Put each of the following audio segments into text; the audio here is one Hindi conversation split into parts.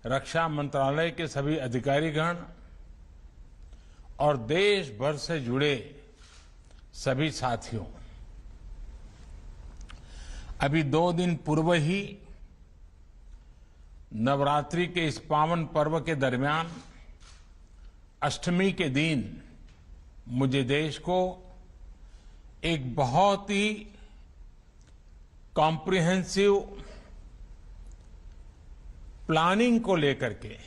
रक्षा मंत्रालय के सभी अधिकारीगण और देश भर से जुड़े सभी साथियों, अभी 2 दिन पूर्व ही नवरात्रि के इस पावन पर्व के दरमियान अष्टमी के दिन मुझे देश को एक बहुत ही कॉम्प्रिहेंसिव प्लानिंग को लेकर के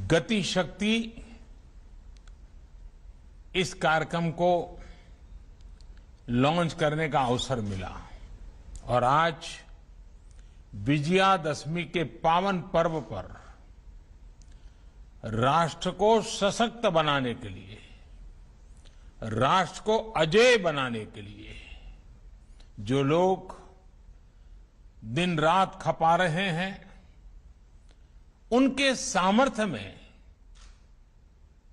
गति शक्ति इस कार्यक्रम को लॉन्च करने का अवसर मिला और आज विजयादशमी के पावन पर्व पर राष्ट्र को सशक्त बनाने के लिए, राष्ट्र को अजेय बनाने के लिए जो लोग दिन रात खपा रहे हैं, उनके सामर्थ्य में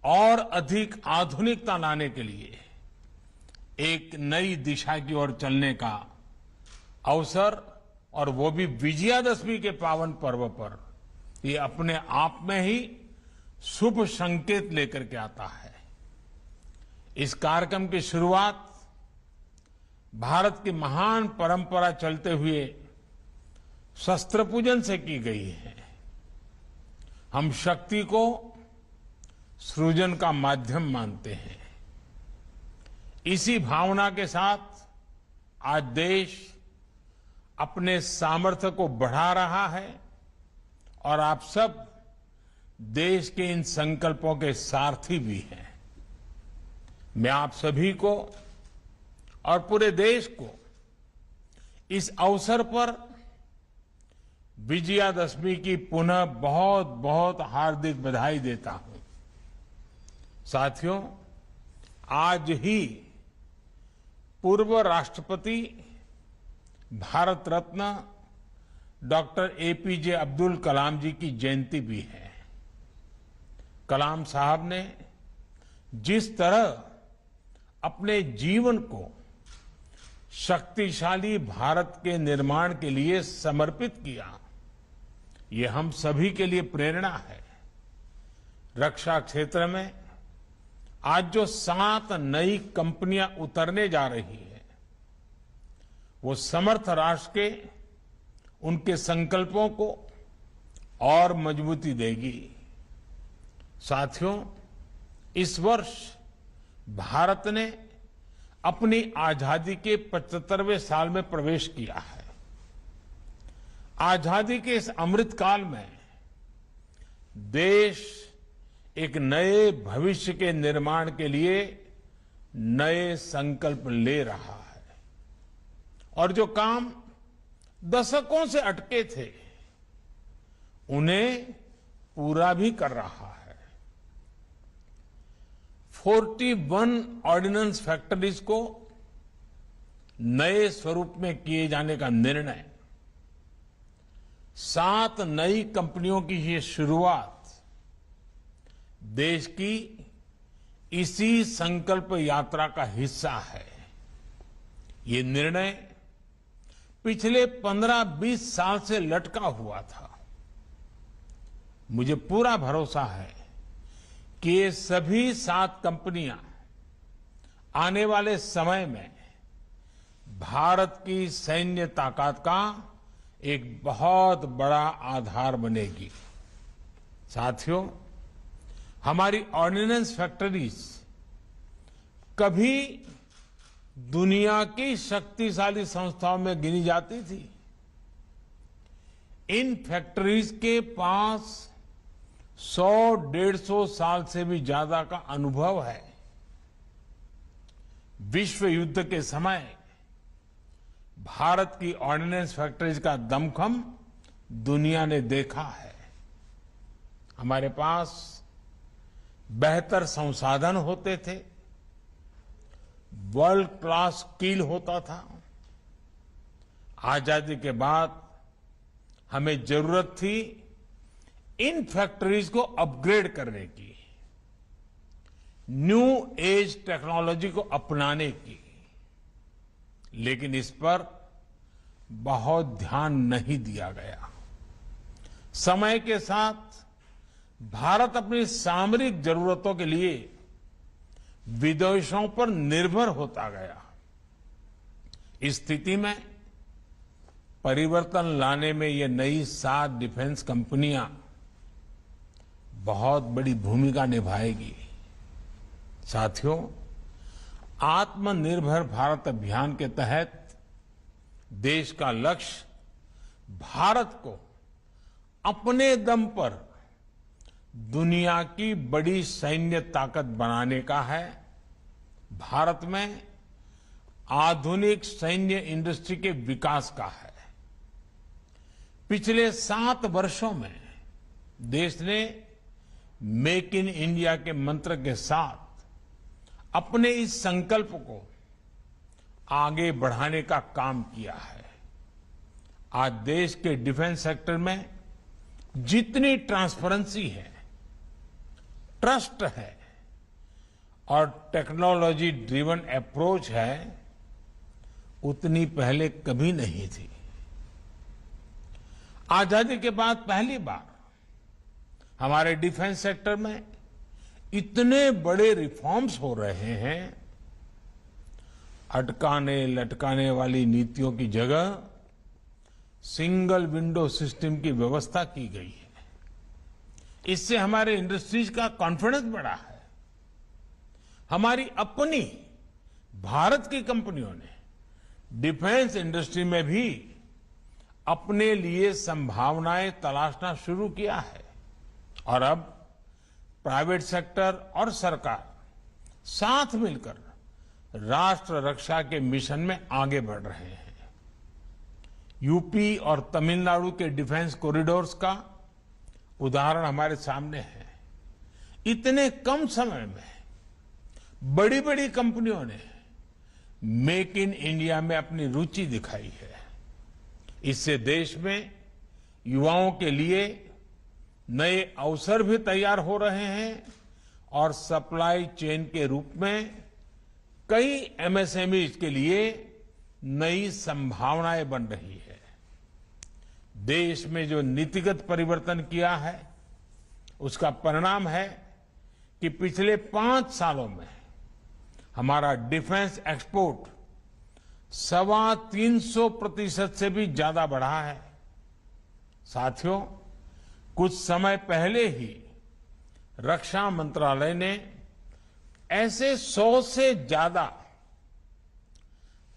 और अधिक आधुनिकता लाने के लिए एक नई दिशा की ओर चलने का अवसर, और वो भी विजयादशमी के पावन पर्व पर, ये अपने आप में ही शुभ संकेत लेकर के आता है। इस कार्यक्रम की शुरुआत भारत की महान परंपरा चलते हुए शस्त्र पूजन से की गई है। हम शक्ति को सृजन का माध्यम मानते हैं। इसी भावना के साथ आज देश अपने सामर्थ्य को बढ़ा रहा है और आप सब देश के इन संकल्पों के सारथी भी हैं। मैं आप सभी को और पूरे देश को इस अवसर पर विजयादशमी की पुनः बहुत बहुत हार्दिक बधाई देता हूं। साथियों, आज ही पूर्व राष्ट्रपति भारत रत्न डॉक्टर एपीजे अब्दुल कलाम जी की जयंती भी है। कलाम साहब ने जिस तरह अपने जीवन को शक्तिशाली भारत के निर्माण के लिए समर्पित किया, ये हम सभी के लिए प्रेरणा है। रक्षा क्षेत्र में आज जो 7 नई कंपनियां उतरने जा रही है, वो समर्थ राष्ट्र के उनके संकल्पों को और मजबूती देगी। साथियों, इस वर्ष भारत ने अपनी आजादी के 75वें साल में प्रवेश किया है। आजादी के इस अमृत काल में देश एक नए भविष्य के निर्माण के लिए नए संकल्प ले रहा है और जो काम दशकों से अटके थे, उन्हें पूरा भी कर रहा है। 41 ऑर्डिनेंस फैक्ट्रीज को नए स्वरूप में किए जाने का निर्णय, 7 नई कंपनियों की ये शुरुआत देश की इसी संकल्प यात्रा का हिस्सा है। ये निर्णय पिछले 15-20 साल से लटका हुआ था। मुझे पूरा भरोसा है कि ये सभी 7 कंपनियां आने वाले समय में भारत की सैन्य ताकत का एक बहुत बड़ा आधार बनेगी। साथियों, हमारी ऑर्डिनेंस फैक्ट्रीज कभी दुनिया की शक्तिशाली संस्थाओं में गिनी जाती थी। इन फैक्ट्रीज के पास 100-150 साल से भी ज्यादा का अनुभव है। विश्व युद्ध के समय भारत की ऑर्डिनेंस फैक्ट्रीज का दमखम दुनिया ने देखा है। हमारे पास बेहतर संसाधन होते थे, वर्ल्ड क्लास स्किल होता था। आजादी के बाद हमें जरूरत थी इन फैक्ट्रीज को अपग्रेड करने की, न्यू एज टेक्नोलॉजी को अपनाने की, लेकिन इस पर बहुत ध्यान नहीं दिया गया। समय के साथ भारत अपनी सामरिक जरूरतों के लिए विदेशों पर निर्भर होता गया। इस स्थिति में परिवर्तन लाने में ये नई 7 डिफेंस कंपनियां बहुत बड़ी भूमिका निभाएगी। साथियों, आत्मनिर्भर भारत अभियान के तहत देश का लक्ष्य भारत को अपने दम पर दुनिया की बड़ी सैन्य ताकत बनाने का है। भारत में आधुनिक सैन्य इंडस्ट्री के विकास का है। पिछले 7 वर्षों में देश ने मेक इन इंडिया के मंत्र के साथ अपने इस संकल्प को आगे बढ़ाने का काम किया है। आज देश के डिफेंस सेक्टर में जितनी ट्रांसपेरेंसी है, ट्रस्ट है और टेक्नोलॉजी ड्रिवन अप्रोच है, उतनी पहले कभी नहीं थी। आजादी के बाद पहली बार हमारे डिफेंस सेक्टर में इतने बड़े रिफॉर्म्स हो रहे हैं। अटकाने लटकाने वाली नीतियों की जगह सिंगल विंडो सिस्टम की व्यवस्था की गई है। इससे हमारे इंडस्ट्रीज का कॉन्फिडेंस बढ़ा है। हमारी अपनी भारत की कंपनियों ने डिफेंस इंडस्ट्री में भी अपने लिए संभावनाएं तलाशना शुरू किया है और अब प्राइवेट सेक्टर और सरकार साथ मिलकर राष्ट्र रक्षा के मिशन में आगे बढ़ रहे हैं। यूपी और तमिलनाडु के डिफेंस कॉरिडोर्स का उदाहरण हमारे सामने है। इतने कम समय में बड़ी बड़ी कंपनियों ने मेक इन इंडिया में अपनी रुचि दिखाई है। इससे देश में युवाओं के लिए नए अवसर भी तैयार हो रहे हैं और सप्लाई चेन के रूप में कई एमएसएमईज के लिए नई संभावनाएं बन रही है। देश में जो नीतिगत परिवर्तन किया है, उसका परिणाम है कि पिछले 5 सालों में हमारा डिफेंस एक्सपोर्ट 325% से भी ज्यादा बढ़ा है। साथियों, कुछ समय पहले ही रक्षा मंत्रालय ने ऐसे 100 से ज्यादा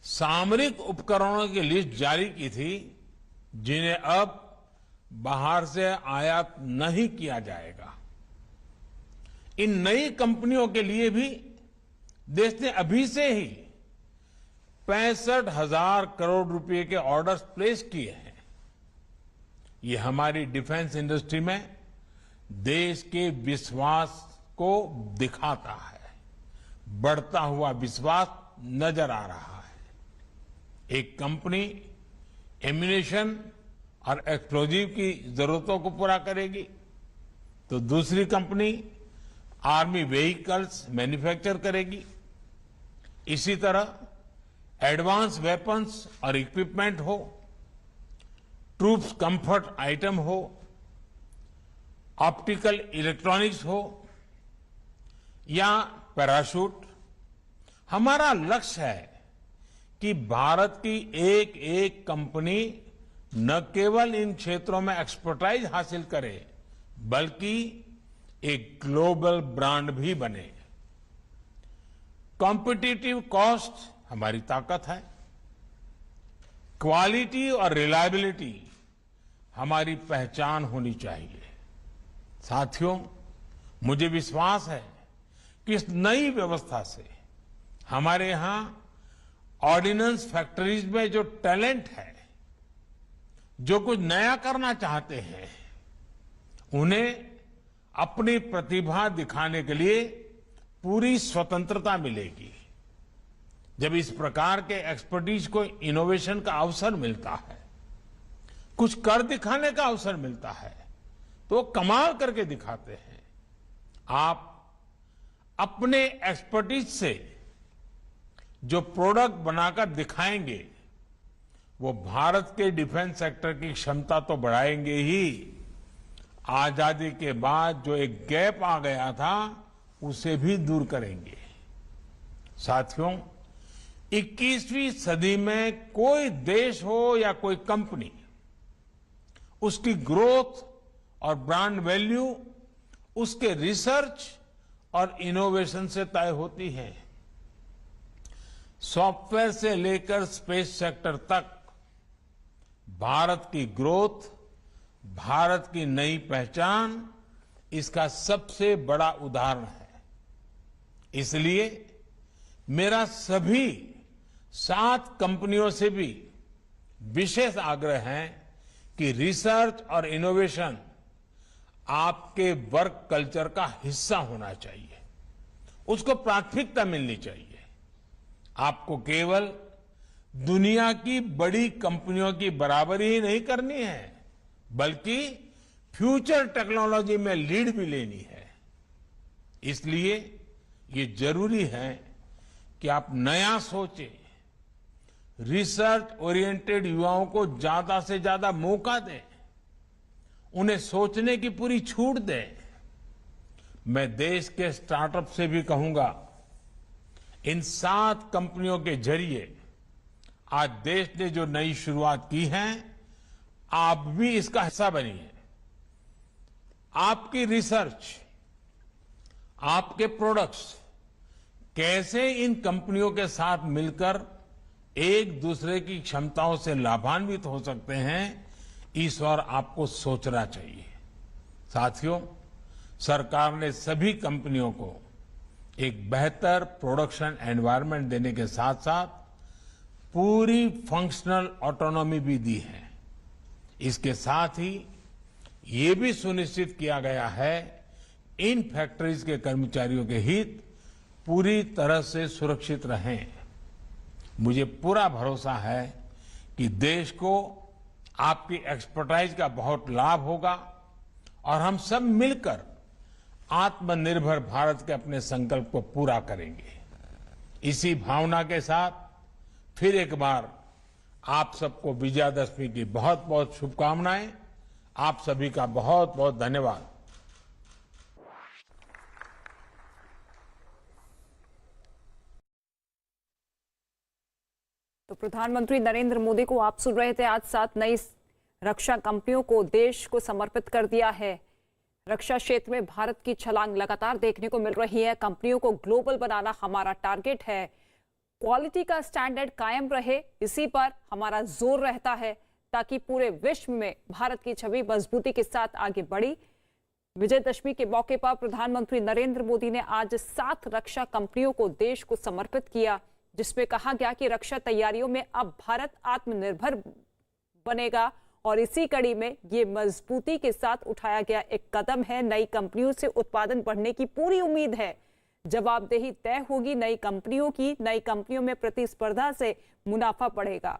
सामरिक उपकरणों की लिस्ट जारी की थी जिन्हें अब बाहर से आयात नहीं किया जाएगा। इन नई कंपनियों के लिए भी देश ने अभी से ही 65,000 करोड़ रुपए के ऑर्डर्स प्लेस किए हैं। ये हमारी डिफेंस इंडस्ट्री में देश के विश्वास को दिखाता है। बढ़ता हुआ विश्वास नजर आ रहा है। एक कंपनी एम्यूनेशन और एक्सप्लोजिव की जरूरतों को पूरा करेगी तो दूसरी कंपनी आर्मी व्हीकल्स मैन्युफैक्चर करेगी। इसी तरह एडवांस वेपन्स और इक्विपमेंट हो, ट्रूप्स कंफर्ट आइटम हो, ऑप्टिकल इलेक्ट्रॉनिक्स हो या पैराशूट, हमारा लक्ष्य है कि भारत की एक एक कंपनी न केवल इन क्षेत्रों में एक्सपर्टाइज हासिल करे बल्कि एक ग्लोबल ब्रांड भी बने। कॉम्पिटिटिव कॉस्ट हमारी ताकत है। क्वालिटी और रिलायबिलिटी हमारी पहचान होनी चाहिए। साथियों, मुझे विश्वास है कि इस नई व्यवस्था से हमारे यहां ऑर्डिनेंस फैक्ट्रीज में जो टैलेंट है, जो कुछ नया करना चाहते हैं, उन्हें अपनी प्रतिभा दिखाने के लिए पूरी स्वतंत्रता मिलेगी। जब इस प्रकार के एक्सपर्टीज को इनोवेशन का अवसर मिलता है, कुछ कर दिखाने का अवसर मिलता है, तो वो कमाल करके दिखाते हैं। आप अपने एक्सपर्टीज से जो प्रोडक्ट बनाकर दिखाएंगे, वो भारत के डिफेंस सेक्टर की क्षमता तो बढ़ाएंगे ही, आजादी के बाद जो एक गैप आ गया था उसे भी दूर करेंगे। साथियों, 21वीं सदी में कोई देश हो या कोई कंपनी, उसकी ग्रोथ और ब्रांड वैल्यू उसके रिसर्च और इनोवेशन से तय होती है। सॉफ्टवेयर से लेकर स्पेस सेक्टर तक भारत की ग्रोथ, भारत की नई पहचान इसका सबसे बड़ा उदाहरण है। इसलिए मेरा सभी 7 कंपनियों से भी विशेष आग्रह है कि रिसर्च और इनोवेशन आपके वर्क कल्चर का हिस्सा होना चाहिए, उसको प्राथमिकता मिलनी चाहिए। आपको केवल दुनिया की बड़ी कंपनियों की बराबरी ही नहीं करनी है, बल्कि फ्यूचर टेक्नोलॉजी में लीड भी लेनी है। इसलिए ये जरूरी है कि आप नया सोचें, रिसर्च ओरिएंटेड युवाओं को ज्यादा से ज्यादा मौका दें, उन्हें सोचने की पूरी छूट दें। मैं देश के स्टार्टअप से भी कहूंगा, इन 7 कंपनियों के जरिए आज देश ने जो नई शुरुआत की है, आप भी इसका हिस्सा बनिए। आपकी रिसर्च, आपके प्रोडक्ट्स कैसे इन कंपनियों के साथ मिलकर एक दूसरे की क्षमताओं से लाभान्वित हो सकते हैं, इस ओर आपको सोचना चाहिए। साथियों, सरकार ने सभी कंपनियों को एक बेहतर प्रोडक्शन एनवायरनमेंट देने के साथ साथ पूरी फंक्शनल ऑटोनॉमी भी दी है। इसके साथ ही ये भी सुनिश्चित किया गया है इन फैक्ट्रीज के कर्मचारियों के हित पूरी तरह से सुरक्षित रहें। मुझे पूरा भरोसा है कि देश को आपकी एक्सपर्टाइज का बहुत लाभ होगा और हम सब मिलकर आत्मनिर्भर भारत के अपने संकल्प को पूरा करेंगे। इसी भावना के साथ फिर एक बार आप सबको विजयादशमी की बहुत बहुत शुभकामनाएं। आप सभी का बहुत बहुत धन्यवाद। तो प्रधानमंत्री नरेंद्र मोदी को आप सुन रहे थे। आज 7 नई रक्षा कंपनियों को देश को समर्पित कर दिया है। रक्षा क्षेत्र में भारत की छलांग लगातार देखने को मिल रही है। कंपनियों को ग्लोबल बनाना हमारा टारगेट है। क्वालिटी का स्टैंडर्ड कायम रहे, इसी पर हमारा जोर रहता है, ताकि पूरे विश्व में भारत की छवि मजबूती के साथ आगे बढ़ी। विजयदशमी के मौके पर प्रधानमंत्री नरेंद्र मोदी ने आज 7 रक्षा कंपनियों को देश को समर्पित किया, जिसमें कहा गया कि रक्षा तैयारियों में अब भारत आत्मनिर्भर बनेगा और इसी कड़ी में ये मजबूती के साथ उठाया गया एक कदम है। नई कंपनियों से उत्पादन बढ़ने की पूरी उम्मीद है। जवाबदेही तय होगी नई कंपनियों की। नई कंपनियों में प्रतिस्पर्धा से मुनाफा बढ़ेगा।